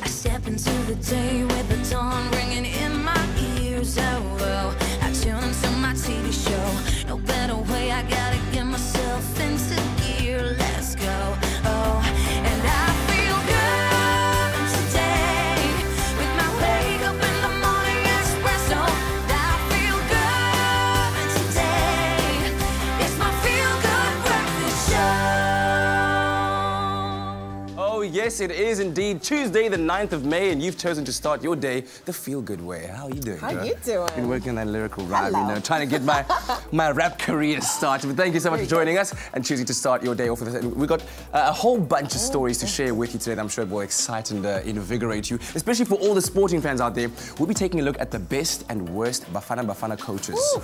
I step into the day with the dawn ringing in my ears. Oh, oh. I tune into my TV show. No better way, I gotta get myself into gear. Let's go. Oh, and I feel good today with my wake up in the morning Expresso. I feel good today. It's my feel good breakfast show. Oh, yes, it is indeed Tuesday, the 9th of May, and you've chosen to start your day the feel-good way. How are you doing? How are you doing? Been working on that lyrical rhyme, you know, trying to get my rap career started. But thank you so much for joining us and choosing to start your day off with us. We've got a whole bunch of stories to share with you today that I'm sure will excite and invigorate you, especially for all the sporting fans out there. We'll be taking a look at the best and worst Bafana coaches. Ooh.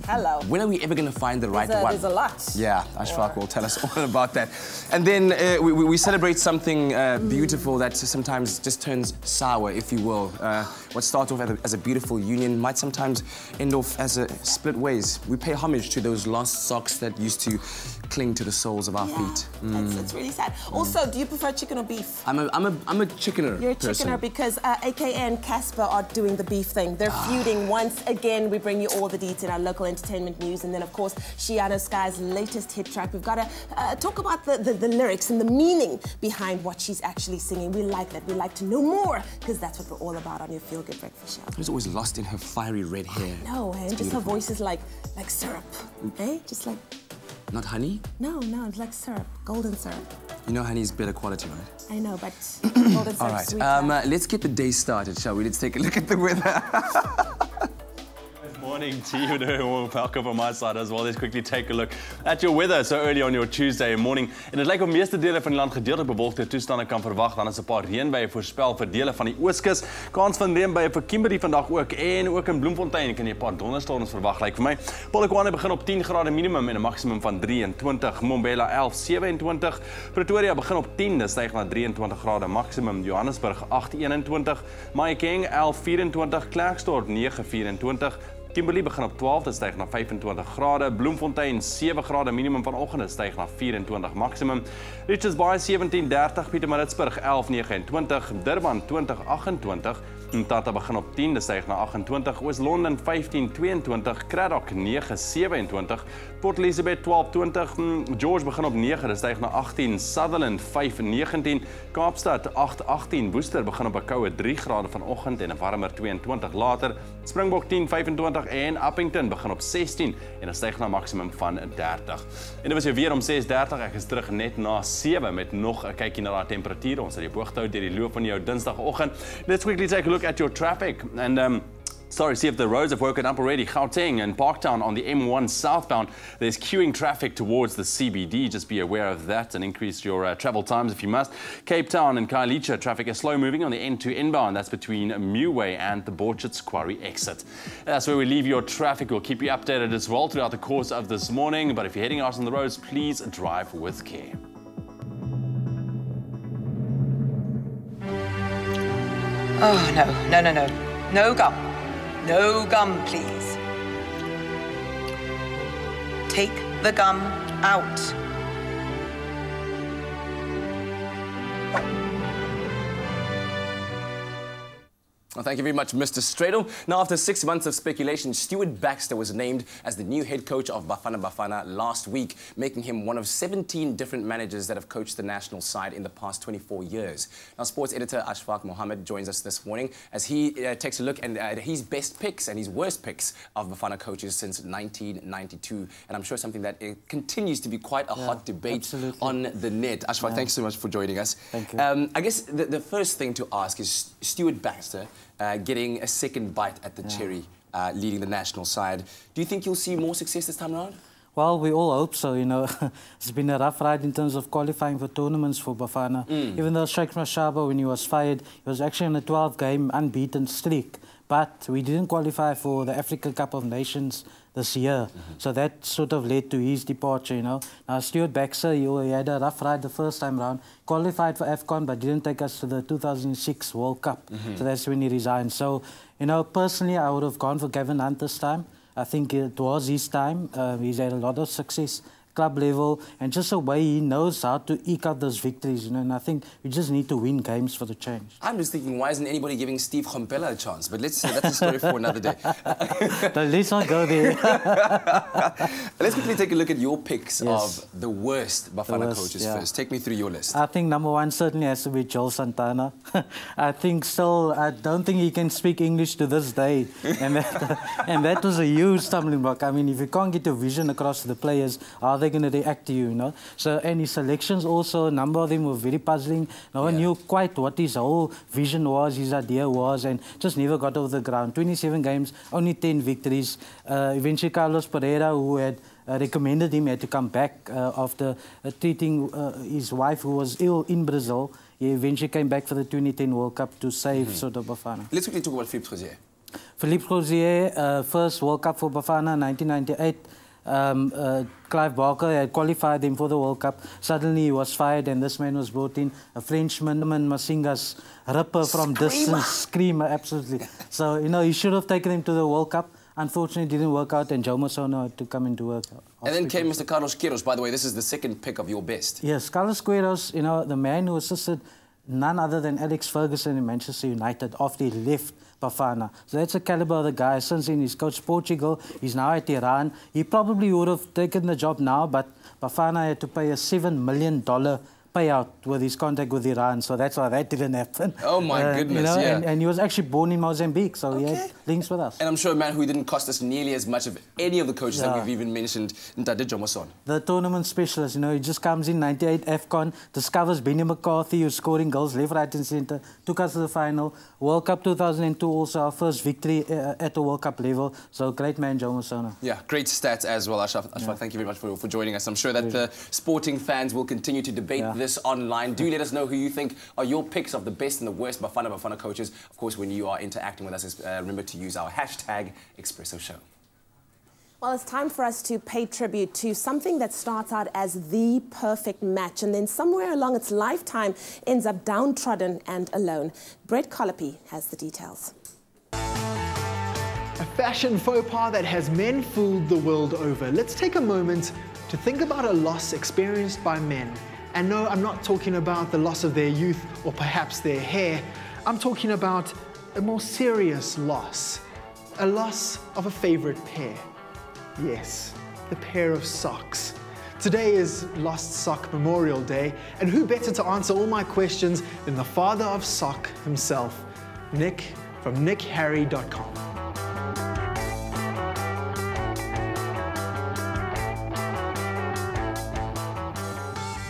Hello. When are we ever going to find the right one? There's a lot. Yeah, Ashfaq will tell us all about that. And then we celebrate something beautiful that sometimes just turns sour, if you will. What starts off as a beautiful union might sometimes end off as a split ways. We pay homage to those lost socks that used to cling to the soles of our feet. That's really sad. Also, do you prefer chicken or beef? I'm a chickener. You're a chickener because AKA and Casper are doing the beef thing. They're feuding once again. We bring you all the deets in our local entertainment news, and then of course Shiano Sky's latest hit track. We've got to talk about the lyrics and the meaning behind what she's actually singing. We like that. We like to know more because that's what we're all about on your Feel Good Breakfast show. She's always lost in her fiery red hair. No, and just her voice is like syrup, eh? Just like. Not honey? No, it's like syrup, golden syrup. You know honey is better quality, right? I know, but golden syrup. All right, sweet, let's get the day started, shall we? Let's take a look at the weather. Good morning to you. Welcome from my side as well. Let's quickly take a look at your weather so early on your Tuesday morning. En dit lyk op meeste dele van die land gedeeltelik bewolkte toestande kan verwag. Dan is 'n paar reënbuie voorspel vir dele van die Ooskus. Kans van reënbuie vir Kimberley vandag ook en ook in Bloemfontein kan jy 'n paar donderstorms verwag. Lyk vir my. Polokwane begin op 10 grade minimum en 'n maksimum van 23. Mbombela 11, 27. Pretoria begin op 10, dit styg na 23 grade maksimum. Johannesburg 8, 21. Mahikeng 11, 24. Klerksdorp 9, 24. Kimberley begin op 12, dit styg na 25 grade. Bloemfontein 7 grade minimum vanoggend, dit styg na 24 maksimum. Richards Bay 17:30, Pietermaritzburg 11:29, Durban 20:28. Mthatha begin op 10, dit styg na 28. Oos-London 15:22, Cradock 9:27, Port Elizabeth 12:20, George begin op 9, dit styg na 18, Sutherland 5:19, Kaapstad 8:18, Worcester begin op 'n koue 3 grade vanoggend en 'n warmer 22 later. Springbok 10:25 en Appington begin op 16 en dit styg na 'n maksimum van 30. En dit was weer om 6:30. Ek is terug net na 7 met nog 'n kykie na daai temperature. Ons sal die hoogte hou deur die loop van jou Dinsdagoggend. Let's quickly take a look at your traffic and see if the roads have woken up already. Gauteng and Parktown on the M1 southbound. There's queuing traffic towards the CBD. Just be aware of that and increase your travel times if you must. Cape Town and Khayelitsha traffic is slow moving on the N2 inbound. That's between Muway and the Borchards Quarry exit. That's where we leave your traffic. We'll keep you updated as well throughout the course of this morning. But if you're heading out on the roads, please drive with care. Oh, no. No gum. No gum, please. Take the gum out. Well, thank you very much, Mr. Stradle. Now, after 6 months of speculation, Stuart Baxter was named as the new head coach of Bafana last week, making him one of 17 different managers that have coached the national side in the past 24 years. Now, sports editor Ashfaq Mohammed joins us this morning as he takes a look at his best picks and his worst picks of Bafana coaches since 1992. And I'm sure something that continues to be quite a hot debate on the net. Ashfaq, thanks so much for joining us. Thank you. I guess the first thing to ask is Stuart Baxter getting a second bite at the cherry, leading the national side. Do you think you'll see more success this time around? Well, we all hope so, you know. It's been a rough ride in terms of qualifying for tournaments for Bafana. Even though Sheikh Mashaba, when he was fired, he was actually on a 12-game unbeaten streak. But we didn't qualify for the Africa Cup of Nations this year. So that sort of led to his departure, you know. Now, Stuart Baxter, he had a rough ride the first time round, qualified for AFCON, but didn't take us to the 2006 World Cup. So that's when he resigned. So, you know, personally, I would have gone for Gavin Hunt this time. I think it was his time. He's had a lot of success club level, and just the way he knows how to eke out those victories, you know, and I think we just need to win games for the change. I'm just thinking, why isn't anybody giving Steve Gompela a chance? But let's that's a story for another day. Let's not go there. Let's quickly take a look at your picks of the worst Bafana coaches yeah. first. Take me through your list. I think number one certainly has to be Joel Santana. I don't think he can speak English to this day. And that was a huge stumbling block. I mean, if you can't get your vision across to the players, how are they going to react to you, you know? So, and his selections also, a number of them were very puzzling. No one knew quite what his whole vision was, his idea was, and just never got over the ground. 27 games, only 10 victories. Eventually, Carlos Pereira, who had recommended him, had to come back after treating his wife, who was ill in Brazil. He eventually came back for the 2010 World Cup to save sort of Bafana. Let's quickly talk about Philippe Crozier. Philippe Crozier, first World Cup for Bafana, 1998. Clive Barker had qualified him for the World Cup. Suddenly he was fired and this man was brought in, a Frenchman, Masinga's ripper from distance, screamer, absolutely. So, you know, he should have taken him to the World Cup. Unfortunately, it didn't work out, and Joe Mosono had to come and do work. And then came Mr. Carlos Queiroz. By the way, this is the second pick of your best. Yes, Carlos Queiroz, you know, the man who assisted none other than Alex Ferguson in Manchester United after he left Bafana. So that's the caliber of the guy. Since then, he's coached Portugal. He's now at Iran. He probably would have taken the job now, but Bafana had to pay a $7 million payout with his contact with Iran, so that's why that didn't happen. Oh my goodness, you know, yeah. And he was actually born in Mozambique, so he had links with us. And I'm sure a man who didn't cost us nearly as much of any of the coaches that we've even mentioned, Ntade Jomoson. The tournament specialist, you know, he just comes in 98 AFCON, discovers Benny McCarthy, who's scoring goals left, right and centre, took us to the final. World Cup 2002, also our first victory at the World Cup level. So great man, Joe Mosono. Yeah, great stats as well, Ashraf. Thank you very much for joining us. I'm sure that the sporting fans will continue to debate this online. Do let us know who you think are your picks of the best and the worst Bafana coaches. Of course, when you are interacting with us, remember to use our hashtag Expresso Show. Well, it's time for us to pay tribute to something that starts out as the perfect match and then somewhere along its lifetime ends up downtrodden and alone. Brett Colopy has the details. A fashion faux pas that has men fooled the world over. Let's take a moment to think about a loss experienced by men. And no, I'm not talking about the loss of their youth or perhaps their hair. I'm talking about a more serious loss. A loss of a favorite pair. Yes, the pair of socks. Today is Lost Sock Memorial Day, and who better to answer all my questions than the father of sock himself, Nick from nickharry.com.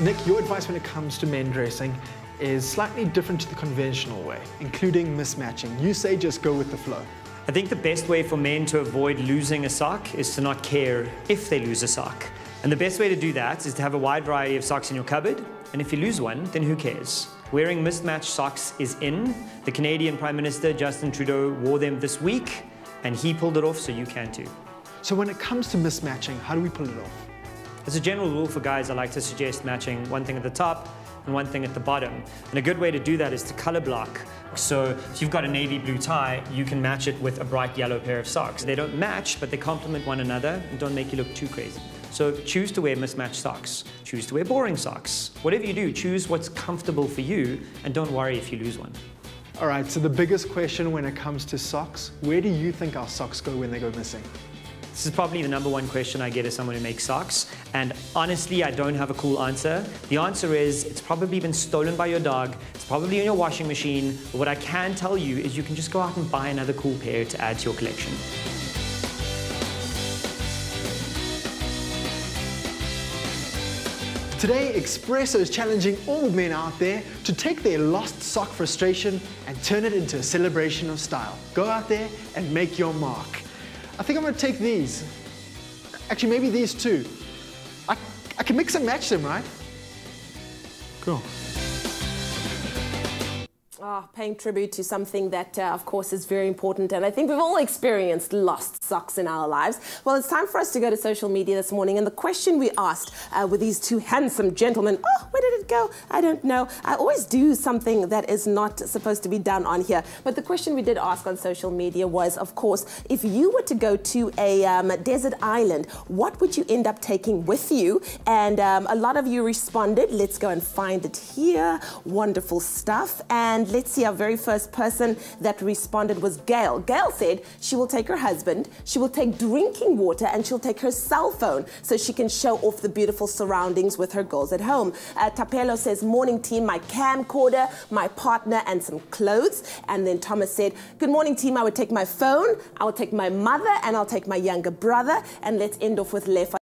Nick, your advice when it comes to men dressing is slightly different to the conventional way, including mismatching. You say just go with the flow. I think the best way for men to avoid losing a sock is to not care if they lose a sock. And the best way to do that is to have a wide variety of socks in your cupboard, and if you lose one, then who cares? Wearing mismatched socks is in. The Canadian Prime Minister, Justin Trudeau, wore them this week, and he pulled it off, so you can too. So when it comes to mismatching, how do we pull it off? As a general rule for guys, I like to suggest matching one thing at the top and one thing at the bottom. And a good way to do that is to color block. So if you've got a navy blue tie, you can match it with a bright yellow pair of socks. They don't match, but they complement one another and don't make you look too crazy. So choose to wear mismatched socks. Choose to wear boring socks. Whatever you do, choose what's comfortable for you and don't worry if you lose one. All right, so the biggest question when it comes to socks, where do you think our socks go when they go missing? This is probably the #1 question I get as someone who makes socks, and honestly, I don't have a cool answer. The answer is, it's probably been stolen by your dog, it's probably in your washing machine, but what I can tell you is you can just go out and buy another cool pair to add to your collection. Today, Expresso is challenging all men out there to take their lost sock frustration and turn it into a celebration of style. Go out there and make your mark. I think I'm going to take these. Actually, maybe these too. I can mix and match them, right? Cool. Paying tribute to something that, of course, is very important. And I think we've all experienced lost socks in our lives. Well, it's time for us to go to social media this morning. And the question we asked with these two handsome gentlemen, where did it go? I don't know. I always do something that is not supposed to be done on here. But the question we did ask on social media was, of course, if you were to go to a desert island, what would you end up taking with you? And a lot of you responded. Let's go and find it here. Wonderful stuff. And let's see, our very first person that responded was Gail. Gail said she will take her husband, she will take drinking water, and she'll take her cell phone so she can show off the beautiful surroundings with her girls at home. Tapelo says, morning team, my camcorder, my partner, and some clothes. And then Thomas said, good morning team, I would take my phone, I will take my mother, and I'll take my younger brother. And let's end off with Lefa.